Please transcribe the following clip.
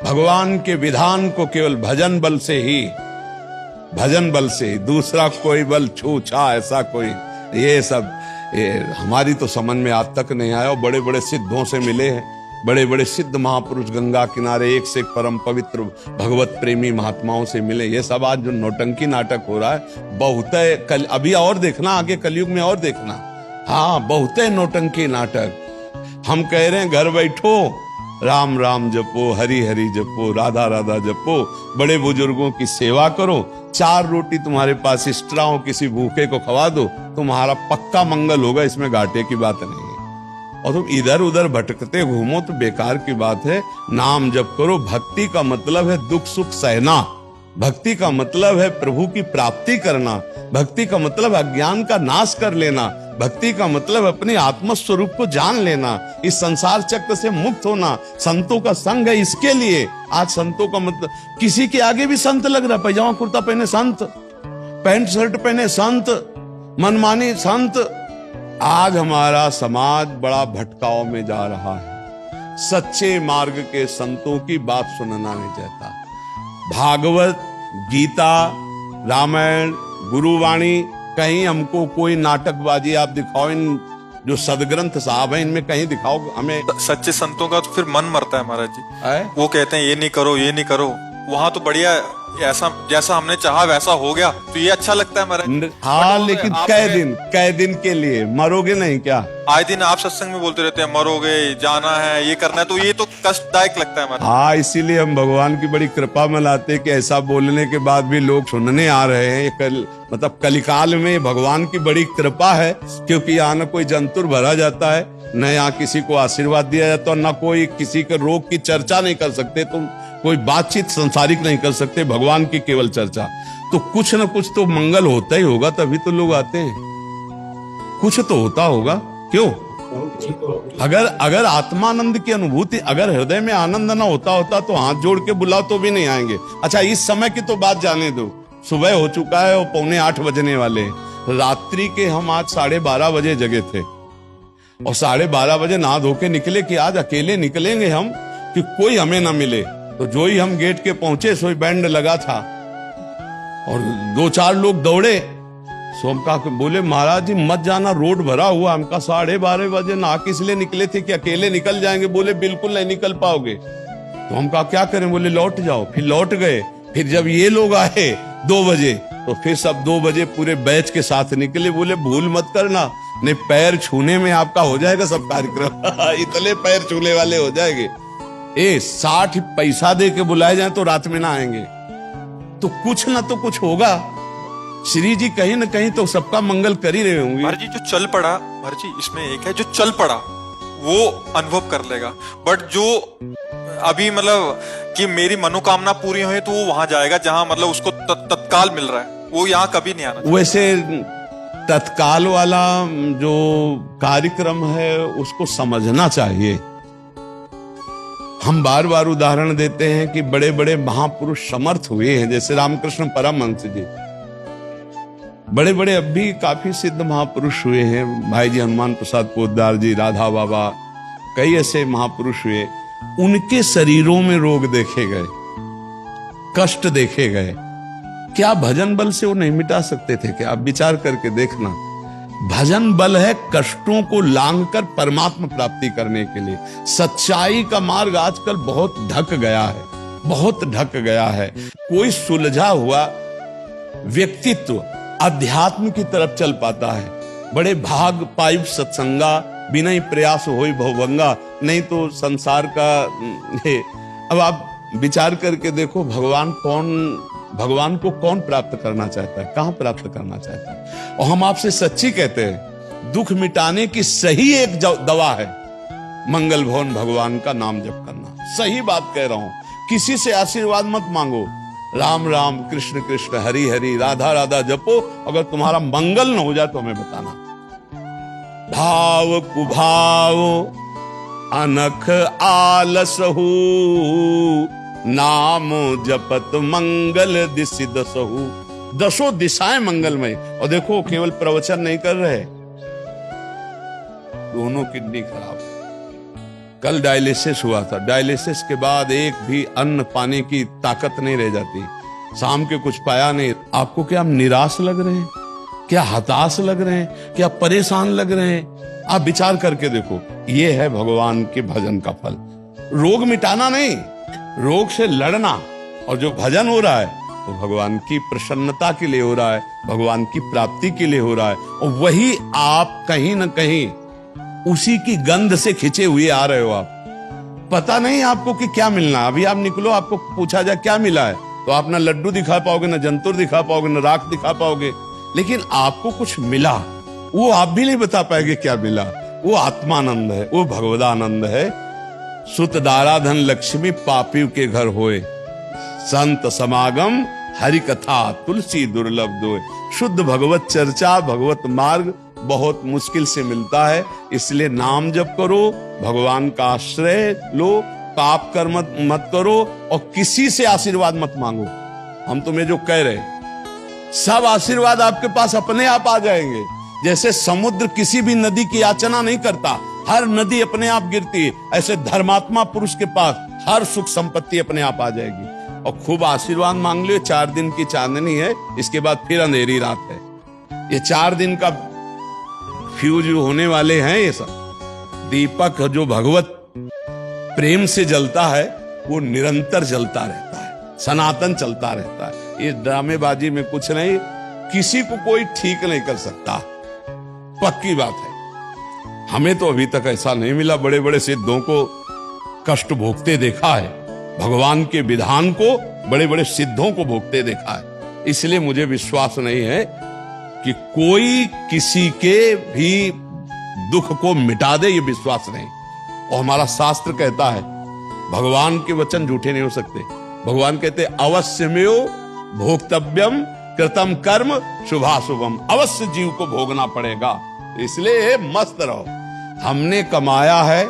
भगवान के विधान को केवल भजन बल से ही, दूसरा कोई बल छू छा ऐसा कोई, ये सब हमारी तो समझ में आज तक नहीं आया। और बड़े बड़े सिद्धों से मिले हैं, बड़े बड़े सिद्ध महापुरुष गंगा किनारे एक से एक परम पवित्र भगवत प्रेमी महात्माओं से मिले। ये सब आज जो नौटंकी नाटक हो रहा है बहुत है, कल अभी और देखना, आगे कलयुग में और देखना। हाँ, बहुत है नौटंकी नाटक। हम कह रहे हैं घर बैठो, राम राम जपो, हरि हरि जपो, राधा राधा जपो, बड़े बुजुर्गों की सेवा करो, 4 रोटी तुम्हारे पास एक्स्ट्रा हो, किसी भूखे को खवा दो, तुम्हारा पक्का मंगल होगा, इसमें घाटे की बात नहीं है। और तुम इधर उधर भटकते घूमो तो बेकार की बात है। नाम जप करो। भक्ति का मतलब है दुख सुख सहना, भक्ति का मतलब है प्रभु की प्राप्ति करना, भक्ति का मतलब अज्ञान का नाश कर लेना, भक्ति का मतलब अपने आत्म स्वरूप को जान लेना, इस संसार चक्र से मुक्त होना। संतों का संग है इसके लिए। आज संतों का मतलब, किसी के आगे भी संत लग रहा है, पैजामा कुर्ता पहने संत, पैंट शर्ट पहने संत, मनमानी संत। आज हमारा समाज बड़ा भटकाव में जा रहा है। सच्चे मार्ग के संतों की बात सुनना नहीं चाहता। भागवत, गीता, रामायण, गुरुवाणी, कहीं हमको कोई नाटकबाजी आप दिखाओ, इन जो सदग्रंथ साहब हैं इनमें कहीं दिखाओ हमें। सच्चे संतों का तो फिर मन मरता है महाराज जी। वो कहते हैं ये नहीं करो, ये नहीं करो, वहां तो बढ़िया ऐसा जैसा हमने चाहा वैसा हो गया, तो ये अच्छा लगता है महाराज। हाँ, लेकिन कै दिन के लिए, मरोगे नहीं क्या? आए दिन आप सत्संग में बोलते रहते हैं मरोगे, जाना है, ये करना है, तो ये तो कष्टदायक लगता है महाराज। हाँ, इसीलिए हम भगवान की बड़ी कृपा मनाते कि ऐसा बोलने के बाद भी लोग सुनने आ रहे हैं। मतलब कलिकाल में भगवान की बड़ी कृपा है, क्योंकि यहाँ न कोई जंतुर भरा जाता है, न यहाँ किसी को आशीर्वाद दिया जाता, न कोई किसी के रोग की चर्चा नहीं कर सकते तुम, कोई बातचीत संसारिक नहीं कर सकते, भगवान की केवल चर्चा। तो कुछ न कुछ तो मंगल होता ही होगा, तभी तो लोग आते हैं। कुछ तो होता होगा, क्यों? अगर आत्मानंद की अनुभूति, अगर हृदय में आनंद ना होता तो हाथ जोड़ के बुलाओ तो भी नहीं आएंगे। अच्छा, इस समय की तो बात जाने दो, सुबह हो चुका है और 7:45 बजने वाले। रात्रि के हम आज 12:30 बजे जगे थे, और 12:30 बजे नहा धो के निकले कि आज अकेले निकलेंगे हम, कि कोई हमें ना मिले। तो जो ही हम गेट के पहुंचे सोई बैंड लगा था, और 2-4 लोग दौड़े। सो हम कहा, बोले महाराज जी मत जाना, रोड भरा हुआ। हम कहा 12:30 बजे ना किस लिए निकले थे, कि अकेले निकल जाएंगे? बोले बिल्कुल नहीं निकल पाओगे। तो हम कहा क्या करें? बोले लौट जाओ। फिर लौट गए। फिर जब ये लोग आए 2 बजे, तो फिर सब 2 बजे पूरे बैच के साथ निकले। बोले भूल मत करना, नहीं पैर छूने में आपका हो जाएगा सब कार्यक्रम। इतने पैर छूने वाले हो जाएंगे। 60 पैसा दे के बुलाए जाए तो रात में ना आएंगे, तो कुछ ना तो कुछ होगा। श्री जी कहीं ना कहीं तो सबका मंगल कर ही रहे होंगे। महाराज जी जो चल पड़ा, महाराज जी इसमें एक है जो चल पड़ा वो अनुभव कर लेगा, बट जो अभी मतलब कि मेरी मनोकामना पूरी हुई तो वो वहां जाएगा जहां मतलब उसको तत्काल मिल रहा है, वो यहाँ कभी नहीं आना। वैसे तत्काल वाला जो कार्यक्रम है उसको समझना चाहिए। हम बार बार उदाहरण देते हैं कि बड़े बड़े महापुरुष समर्थ हुए हैं, जैसे रामकृष्ण परमहंस जी, बड़े बड़े अब भी काफी सिद्ध महापुरुष हुए हैं। भाई जी हनुमान प्रसाद पोद्दार जी, राधा बाबा, कई ऐसे महापुरुष हुए। उनके शरीरों में रोग देखे गए, कष्ट देखे गए। क्या भजन बल से वो नहीं मिटा सकते थे? क्या आप विचार करके देखना। भजन बल है कष्टों को लांघकर परमात्मा प्राप्ति करने के लिए। सच्चाई का मार्ग आजकल बहुत ढक गया है, बहुत ढक गया है। कोई सुलझा हुआ व्यक्तित्व अध्यात्म की तरफ चल पाता है। बड़े भाग पाइप सत्संगा, बिना ही प्रयास होई भवभंगा, नहीं तो संसार का। अब आप विचार करके देखो, भगवान को कौन प्राप्त करना चाहता है, कहां प्राप्त करना चाहता है? और हम आपसे सच्ची कहते हैं, दुख मिटाने की सही एक दवा है मंगल भवन भगवान का नाम जप करना। सही बात कह रहा हूं, किसी से आशीर्वाद मत मांगो। राम राम, कृष्ण कृष्ण, हरि हरि, राधा राधा जपो। अगर तुम्हारा मंगल न हो जाए तो हमें बताना। भाव कुभाव अनख आलसहु, नाम जपत मंगल दिशि दसहु। 10 दिशाएं मंगलमय। और देखो केवल प्रवचन नहीं कर रहे, दोनों किडनी खराब, कल डायलिसिस हुआ था, डायलिसिस के बाद एक भी अन्न पाने की ताकत नहीं रह जाती, शाम के कुछ पाया नहीं। आपको क्या निराश लग रहे हैं, क्या हताश लग रहे हैं, क्या परेशान लग रहे हैं? आप विचार करके देखो, ये है भगवान के भजन का फल। रोग मिटाना नहीं, रोग से लड़ना। और जो भजन हो रहा है वो भगवान की प्रसन्नता के लिए हो रहा है, भगवान की प्राप्ति के लिए हो रहा है। और वही आप कहीं ना कहीं उसी की गंध से खिंचे हुए आ रहे हो। आप पता नहीं आपको कि क्या मिलना। अभी आप निकलो, आपको पूछा जाए क्या मिला है, तो आप ना लड्डू दिखा पाओगे, ना जंतुर दिखा पाओगे, ना राख दिखा पाओगे। लेकिन आपको कुछ मिला, वो आप भी नहीं बता पाएंगे क्या मिला। वो आत्मानंद है, वो भगवदानंद है। सुत दाराधन लक्ष्मी पापी के घर होए, संत समागम हरि कथा तुलसी दुर्लभ दोए। शुद्ध भगवत चर्चा, भगवत मार्ग बहुत मुश्किल से मिलता है। इसलिए नाम जप करो, भगवान का आश्रय लो, पाप कर्म मत करो और किसी से आशीर्वाद मत मांगो। हम तुम्हें जो कह रहे, सब आशीर्वाद आपके पास अपने आप आ जाएंगे। जैसे समुद्र किसी भी नदी की याचना नहीं करता, हर नदी अपने आप गिरती है, ऐसे धर्मात्मा पुरुष के पास हर सुख संपत्ति अपने आप आ जाएगी। और खूब आशीर्वाद मांग लो। 4 दिन की चांदनी है, इसके बाद फिर अंधेरी रात है। ये 4 दिन का फ्यूज होने वाले हैं। ये सब दीपक जो भगवत प्रेम से जलता है वो निरंतर जलता रहता है, सनातन चलता रहता है। इस ड्रामेबाजी में कुछ नहीं, किसी को कोई ठीक नहीं कर सकता, पक्की बात है। हमें तो अभी तक ऐसा नहीं मिला। बड़े बड़े सिद्धों को कष्ट भोगते देखा है, भगवान के विधान को बड़े बड़े सिद्धों को भोगते देखा है। इसलिए मुझे विश्वास नहीं है कि कोई किसी के भी दुख को मिटा दे, ये विश्वास नहीं। और हमारा शास्त्र कहता है भगवान के वचन झूठे नहीं हो सकते। भगवान कहते अवश्यमेव भोक्तव्यम कृतम कर्म शुभाशुभम, अवश्य जीव को भोगना पड़ेगा। इसलिए मस्त रहो। हमने कमाया है